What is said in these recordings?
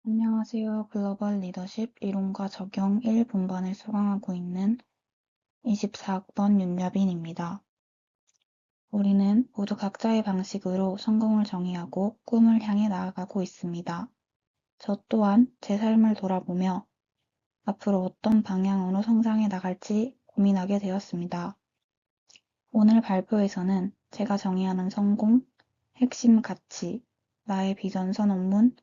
안녕하세요. 글로벌 리더십 이론과 적용 1본반을 수강하고 있는 24학번 윤여빈입니다. 우리는 모두 각자의 방식으로 성공을 정의하고 꿈을 향해 나아가고 있습니다. 저 또한 제 삶을 돌아보며 앞으로 어떤 방향으로 성장해 나갈지 고민하게 되었습니다. 오늘 발표에서는 제가 정의하는 성공, 핵심 가치, 나의 비전 선언문,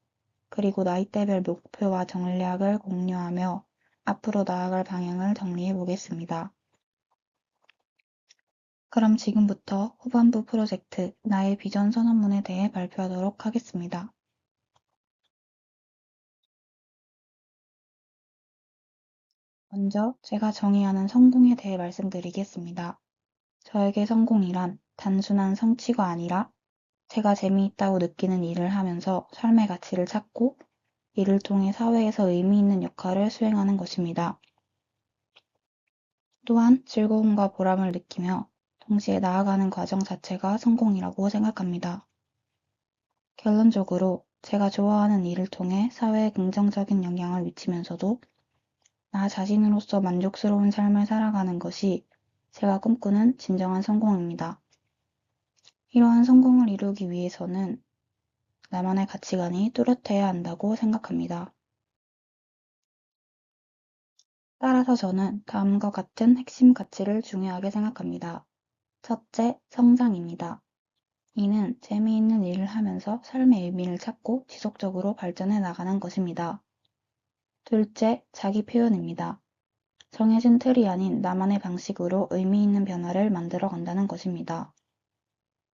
그리고 나이대별 목표와 전략을 공유하며 앞으로 나아갈 방향을 정리해 보겠습니다. 그럼 지금부터 후반부 프로젝트 나의 비전 선언문에 대해 발표하도록 하겠습니다. 먼저 제가 정의하는 성공에 대해 말씀드리겠습니다. 저에게 성공이란 단순한 성취가 아니라 제가 재미있다고 느끼는 일을 하면서 삶의 가치를 찾고 이를 통해 사회에서 의미 있는 역할을 수행하는 것입니다. 또한 즐거움과 보람을 느끼며 동시에 나아가는 과정 자체가 성공이라고 생각합니다. 결론적으로 제가 좋아하는 일을 통해 사회에 긍정적인 영향을 미치면서도 나 자신으로서 만족스러운 삶을 살아가는 것이 제가 꿈꾸는 진정한 성공입니다. 이러한 성공을 이루기 위해서는 나만의 가치관이 뚜렷해야 한다고 생각합니다. 따라서 저는 다음과 같은 핵심 가치를 중요하게 생각합니다. 첫째, 성장입니다. 이는 재미있는 일을 하면서 삶의 의미를 찾고 지속적으로 발전해 나가는 것입니다. 둘째, 자기 표현입니다. 정해진 틀이 아닌 나만의 방식으로 의미 있는 변화를 만들어 간다는 것입니다.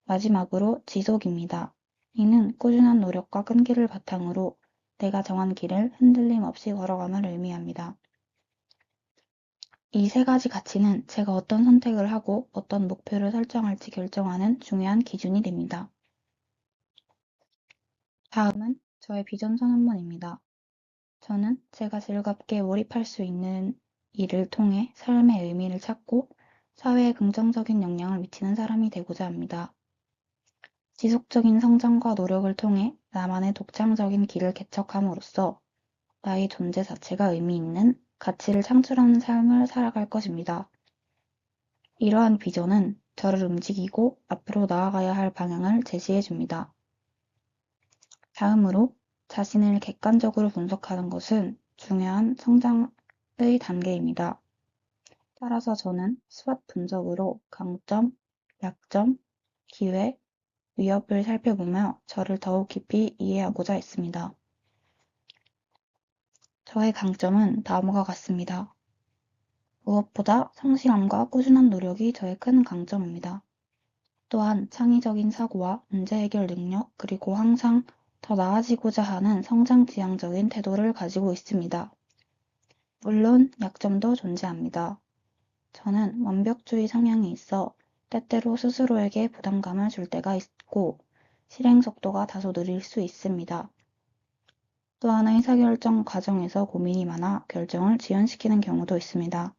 마지막으로 지속입니다. 이는 꾸준한 노력과 끈기를 바탕으로 내가 정한 길을 흔들림 없이 걸어감을 의미합니다. 이 세 가지 가치는 제가 어떤 선택을 하고 어떤 목표를 설정할지 결정하는 중요한 기준이 됩니다. 다음은 저의 비전 선언문입니다. 저는 제가 즐겁게 몰입할 수 있는 일을 통해 삶의 의미를 찾고 사회에 긍정적인 영향을 미치는 사람이 되고자 합니다. 지속적인 성장과 노력을 통해 나만의 독창적인 길을 개척함으로써 나의 존재 자체가 의미 있는 가치를 창출하는 삶을 살아갈 것입니다. 이러한 비전은 저를 움직이고 앞으로 나아가야 할 방향을 제시해 줍니다. 다음으로 자신을 객관적으로 분석하는 것은 중요한 성장의 단계입니다. 따라서 저는 스왓 분석으로 강점, 약점, 기회, 위협을 살펴보며 저를 더욱 깊이 이해하고자 했습니다. 저의 강점은 다음과 같습니다. 무엇보다 성실함과 꾸준한 노력이 저의 큰 강점입니다. 또한 창의적인 사고와 문제 해결 능력, 그리고 항상 더 나아지고자 하는 성장지향적인 태도를 가지고 있습니다. 물론 약점도 존재합니다. 저는 완벽주의 성향이 있어 때때로 스스로에게 부담감을 줄 때가 있고 실행 속도가 다소 느릴 수 있습니다. 또한 의사결정 과정에서 고민이 많아 결정을 지연시키는 경우도 있습니다.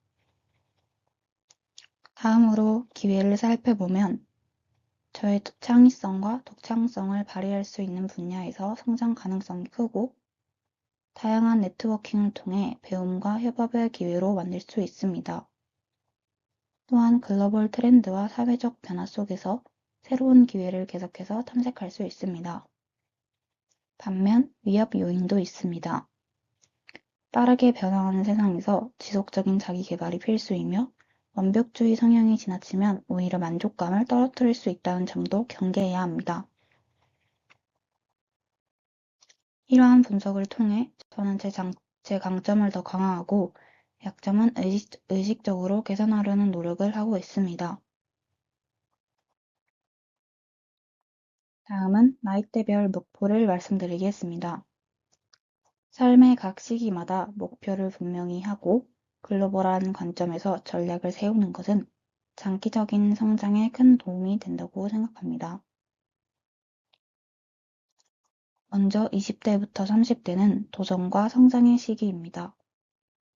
다음으로 기회를 살펴보면 저의 창의성과 독창성을 발휘할 수 있는 분야에서 성장 가능성이 크고 다양한 네트워킹을 통해 배움과 협업의 기회로 만들 수 있습니다. 또한 글로벌 트렌드와 사회적 변화 속에서 새로운 기회를 계속해서 탐색할 수 있습니다. 반면 위협 요인도 있습니다. 빠르게 변화하는 세상에서 지속적인 자기 개발이 필수이며 완벽주의 성향이 지나치면 오히려 만족감을 떨어뜨릴 수 있다는 점도 경계해야 합니다. 이러한 분석을 통해 저는 제 강점을 더 강화하고 약점은 의식적으로 개선하려는 노력을 하고 있습니다. 다음은 나이대별 목표를 말씀드리겠습니다. 삶의 각 시기마다 목표를 분명히 하고 글로벌한 관점에서 전략을 세우는 것은 장기적인 성장에 큰 도움이 된다고 생각합니다. 먼저 20대부터 30대는 도전과 성장의 시기입니다.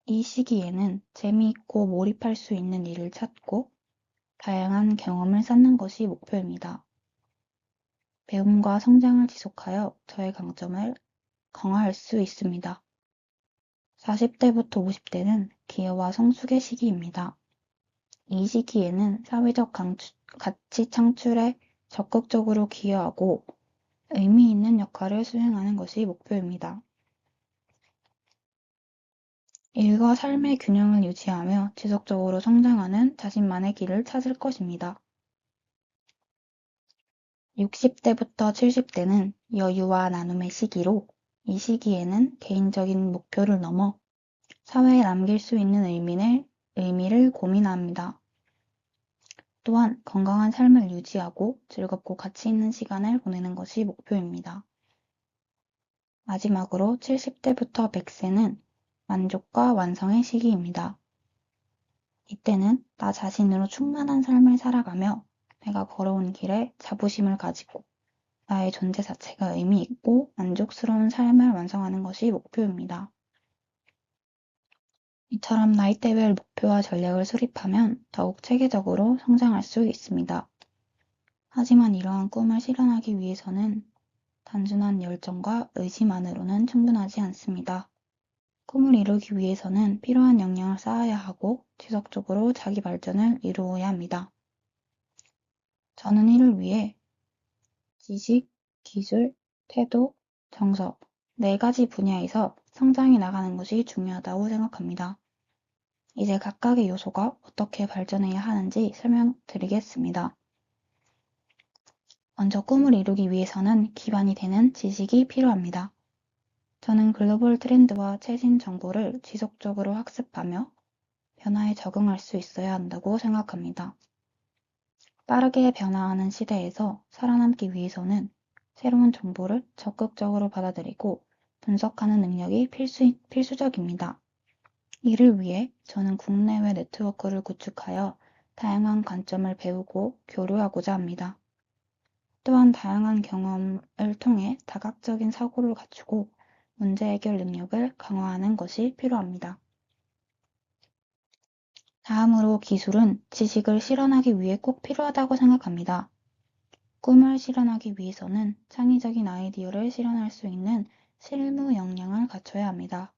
이 시기에는 재미있고 몰입할 수 있는 일을 찾고 다양한 경험을 쌓는 것이 목표입니다. 배움과 성장을 지속하여 저의 강점을 강화할 수 있습니다. 40대부터 50대는 기여와 성숙의 시기입니다. 이 시기에는 사회적 가치 창출에 적극적으로 기여하고 의미 있는 역할을 수행하는 것이 목표입니다. 일과 삶의 균형을 유지하며 지속적으로 성장하는 자신만의 길을 찾을 것입니다. 60대부터 70대는 여유와 나눔의 시기로 이 시기에는 개인적인 목표를 넘어 사회에 남길 수 있는 의미를 고민합니다. 또한 건강한 삶을 유지하고 즐겁고 가치 있는 시간을 보내는 것이 목표입니다. 마지막으로 70대부터 100세는 만족과 완성의 시기입니다. 이때는 나 자신으로 충만한 삶을 살아가며 내가 걸어온 길에 자부심을 가지고 나의 존재 자체가 의미 있고 만족스러운 삶을 완성하는 것이 목표입니다. 이처럼 나이대별 목표와 전략을 수립하면 더욱 체계적으로 성장할 수 있습니다. 하지만 이러한 꿈을 실현하기 위해서는 단순한 열정과 의지만으로는 충분하지 않습니다. 꿈을 이루기 위해서는 필요한 역량을 쌓아야 하고 지속적으로 자기 발전을 이루어야 합니다. 저는 이를 위해 지식, 기술, 태도, 정서 4가지 분야에서 성장해 나가는 것이 중요하다고 생각합니다. 이제 각각의 요소가 어떻게 발전해야 하는지 설명드리겠습니다. 먼저 꿈을 이루기 위해서는 기반이 되는 지식이 필요합니다. 저는 글로벌 트렌드와 최신 정보를 지속적으로 학습하며 변화에 적응할 수 있어야 한다고 생각합니다. 빠르게 변화하는 시대에서 살아남기 위해서는 새로운 정보를 적극적으로 받아들이고 분석하는 능력이 필수적입니다. 이를 위해 저는 국내외 네트워크를 구축하여 다양한 관점을 배우고 교류하고자 합니다. 또한 다양한 경험을 통해 다각적인 사고를 갖추고 문제 해결 능력을 강화하는 것이 필요합니다. 다음으로 기술은 지식을 실현하기 위해 꼭 필요하다고 생각합니다. 꿈을 실현하기 위해서는 창의적인 아이디어를 실현할 수 있는 실무 역량을 갖춰야 합니다.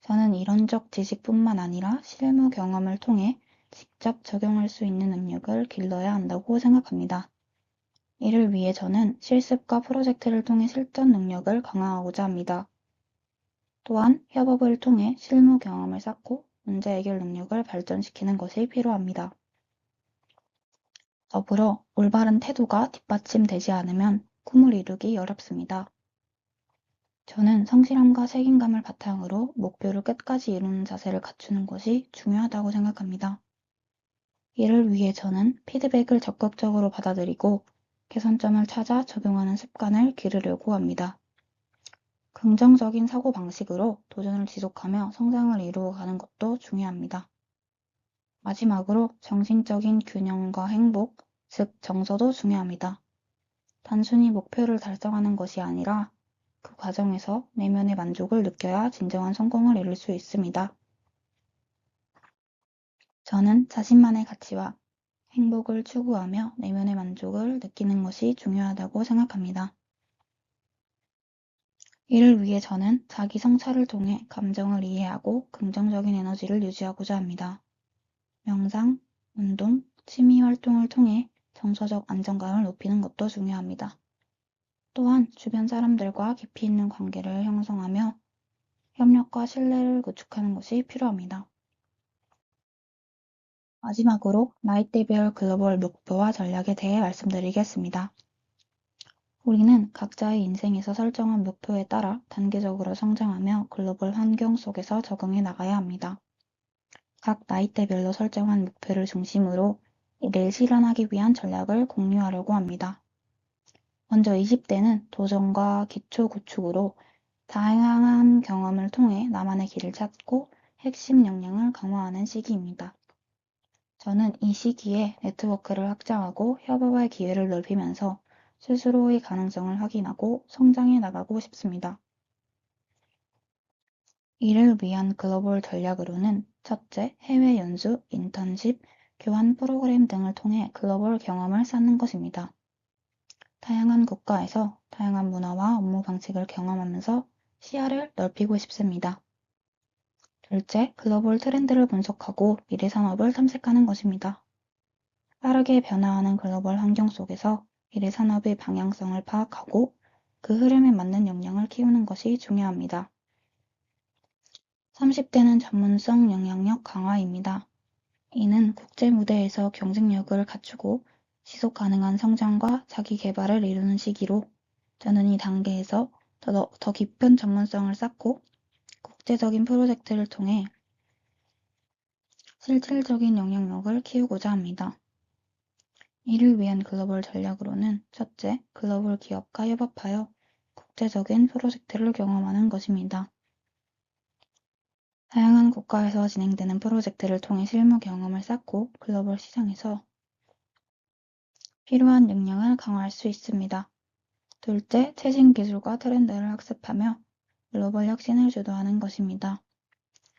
저는 이론적 지식뿐만 아니라 실무 경험을 통해 직접 적용할 수 있는 능력을 길러야 한다고 생각합니다. 이를 위해 저는 실습과 프로젝트를 통해 실전 능력을 강화하고자 합니다. 또한 협업을 통해 실무 경험을 쌓고 문제 해결 능력을 발전시키는 것이 필요합니다. 더불어 올바른 태도가 뒷받침되지 않으면 꿈을 이루기 어렵습니다. 저는 성실함과 책임감을 바탕으로 목표를 끝까지 이루는 자세를 갖추는 것이 중요하다고 생각합니다. 이를 위해 저는 피드백을 적극적으로 받아들이고 개선점을 찾아 적용하는 습관을 기르려고 합니다. 긍정적인 사고방식으로 도전을 지속하며 성장을 이루어가는 것도 중요합니다. 마지막으로 정신적인 균형과 행복, 즉 정서도 중요합니다. 단순히 목표를 달성하는 것이 아니라 그 과정에서 내면의 만족을 느껴야 진정한 성공을 이룰 수 있습니다. 저는 자신만의 가치와 행복을 추구하며 내면의 만족을 느끼는 것이 중요하다고 생각합니다. 이를 위해 저는 자기 성찰을 통해 감정을 이해하고 긍정적인 에너지를 유지하고자 합니다. 명상, 운동, 취미 활동을 통해 정서적 안정감을 높이는 것도 중요합니다. 또한 주변 사람들과 깊이 있는 관계를 형성하며 협력과 신뢰를 구축하는 것이 필요합니다. 마지막으로 나이대별 글로벌 목표와 전략에 대해 말씀드리겠습니다. 우리는 각자의 인생에서 설정한 목표에 따라 단계적으로 성장하며 글로벌 환경 속에서 적응해 나가야 합니다. 각 나이대별로 설정한 목표를 중심으로 이를 실현하기 위한 전략을 공유하려고 합니다. 먼저 20대는 도전과 기초 구축으로 다양한 경험을 통해 나만의 길을 찾고 핵심 역량을 강화하는 시기입니다. 저는 이 시기에 네트워크를 확장하고 협업의 기회를 넓히면서 스스로의 가능성을 확인하고 성장해 나가고 싶습니다. 이를 위한 글로벌 전략으로는 첫째, 해외 연수, 인턴십, 교환 프로그램 등을 통해 글로벌 경험을 쌓는 것입니다. 다양한 국가에서 다양한 문화와 업무 방식을 경험하면서 시야를 넓히고 싶습니다. 둘째, 글로벌 트렌드를 분석하고 미래 산업을 탐색하는 것입니다. 빠르게 변화하는 글로벌 환경 속에서 미래 산업의 방향성을 파악하고 그 흐름에 맞는 역량을 키우는 것이 중요합니다. 30대는 전문성 영향력 강화입니다. 이는 국제 무대에서 경쟁력을 갖추고 지속 가능한 성장과 자기 개발을 이루는 시기로 저는 이 단계에서 더 깊은 전문성을 쌓고 국제적인 프로젝트를 통해 실질적인 영향력을 키우고자 합니다. 이를 위한 글로벌 전략으로는 첫째, 글로벌 기업과 협업하여 국제적인 프로젝트를 경험하는 것입니다. 다양한 국가에서 진행되는 프로젝트를 통해 실무 경험을 쌓고 글로벌 시장에서 필요한 역량을 강화할 수 있습니다. 둘째, 최신 기술과 트렌드를 학습하며 글로벌 혁신을 주도하는 것입니다.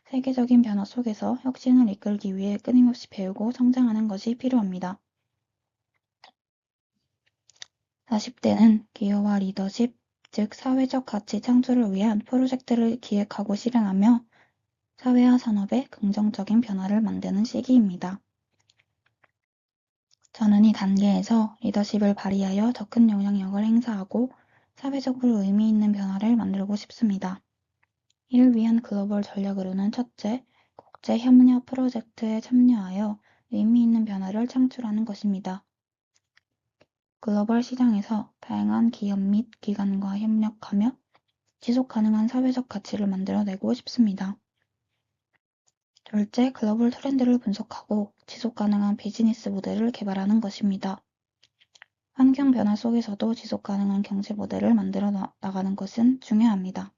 세계적인 변화 속에서 혁신을 이끌기 위해 끊임없이 배우고 성장하는 것이 필요합니다. 40대는 기여와 리더십, 즉 사회적 가치 창출을 위한 프로젝트를 기획하고 실행하며 사회와 산업에 긍정적인 변화를 만드는 시기입니다. 저는 이 단계에서 리더십을 발휘하여 더 큰 영향력을 행사하고 사회적으로 의미 있는 변화를 만들고 싶습니다. 이를 위한 글로벌 전략으로는 첫째, 국제 협력 프로젝트에 참여하여 의미 있는 변화를 창출하는 것입니다. 글로벌 시장에서 다양한 기업 및 기관과 협력하며 지속 가능한 사회적 가치를 만들어내고 싶습니다. 둘째, 글로벌 트렌드를 분석하고 지속 가능한 비즈니스 모델을 개발하는 것입니다. 환경 변화 속에서도 지속 가능한 경제 모델을 만들어 나가는 것은 중요합니다.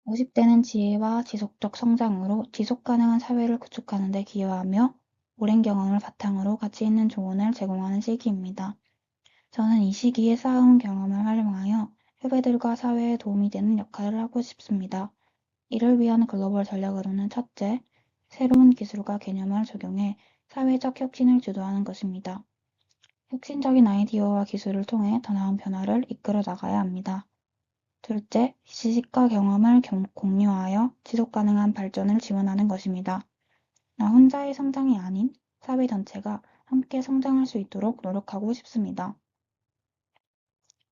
50대는 지혜와 지속적 성장으로 지속 가능한 사회를 구축하는 데 기여하며 오랜 경험을 바탕으로 가치 있는 조언을 제공하는 시기입니다. 저는 이 시기에 쌓아온 경험을 활용하여 후배들과 사회에 도움이 되는 역할을 하고 싶습니다. 이를 위한 글로벌 전략으로는 첫째, 새로운 기술과 개념을 적용해 사회적 혁신을 주도하는 것입니다. 혁신적인 아이디어와 기술을 통해 더 나은 변화를 이끌어 나가야 합니다. 둘째, 지식과 경험을 공유하여 지속 가능한 발전을 지원하는 것입니다. 나 혼자의 성장이 아닌 사회 전체가 함께 성장할 수 있도록 노력하고 싶습니다.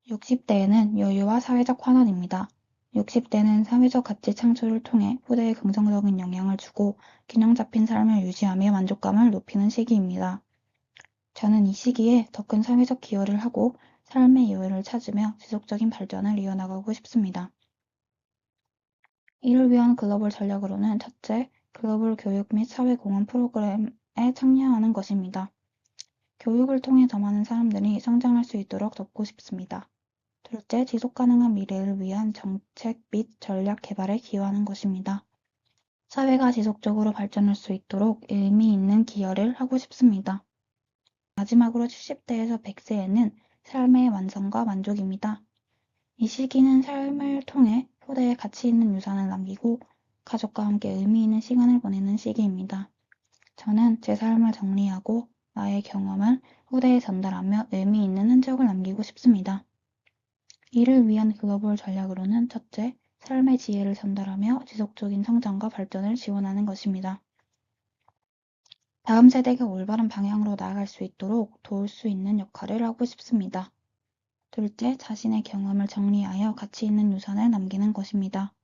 60대에는 여유와 사회적 환원입니다. 60대는 사회적 가치 창출을 통해 후대에 긍정적인 영향을 주고 균형 잡힌 삶을 유지하며 만족감을 높이는 시기입니다. 저는 이 시기에 더 큰 사회적 기여를 하고 삶의 여유를 찾으며 지속적인 발전을 이어나가고 싶습니다. 이를 위한 글로벌 전략으로는 첫째, 글로벌 교육 및 사회공헌 프로그램에 참여하는 것입니다. 교육을 통해 더 많은 사람들이 성장할 수 있도록 돕고 싶습니다. 둘째, 지속 가능한 미래를 위한 정책 및 전략 개발에 기여하는 것입니다. 사회가 지속적으로 발전할 수 있도록 의미 있는 기여를 하고 싶습니다. 마지막으로 70대에서 100세에는 삶의 완성과 만족입니다. 이 시기는 삶을 통해 후대에 가치 있는 유산을 남기고 가족과 함께 의미 있는 시간을 보내는 시기입니다. 저는 제 삶을 정리하고 나의 경험을 후대에 전달하며 의미 있는 흔적을 남기고 싶습니다. 이를 위한 글로벌 전략으로는 첫째, 삶의 지혜를 전달하며 지속적인 성장과 발전을 지원하는 것입니다. 다음 세대가 올바른 방향으로 나아갈 수 있도록 도울 수 있는 역할을 하고 싶습니다. 둘째, 자신의 경험을 정리하여 가치 있는 유산을 남기는 것입니다.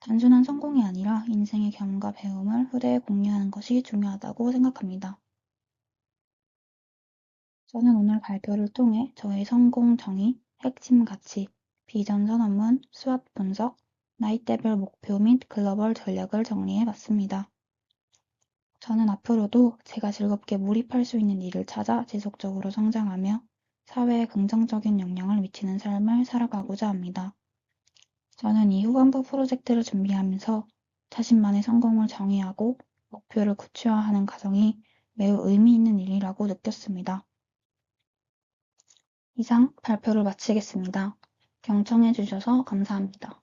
단순한 성공이 아니라 인생의 경험과 배움을 후대에 공유하는 것이 중요하다고 생각합니다. 저는 오늘 발표를 통해 저의 성공 정의, 핵심 가치, 비전 선언문, 수업 분석, 나이대별 목표 및 글로벌 전략을 정리해 봤습니다. 저는 앞으로도 제가 즐겁게 몰입할 수 있는 일을 찾아 지속적으로 성장하며 사회에 긍정적인 영향을 미치는 삶을 살아가고자 합니다. 저는 이 후반부 프로젝트를 준비하면서 자신만의 성공을 정의하고 목표를 구체화하는 과정이 매우 의미 있는 일이라고 느꼈습니다. 이상 발표를 마치겠습니다. 경청해 주셔서 감사합니다.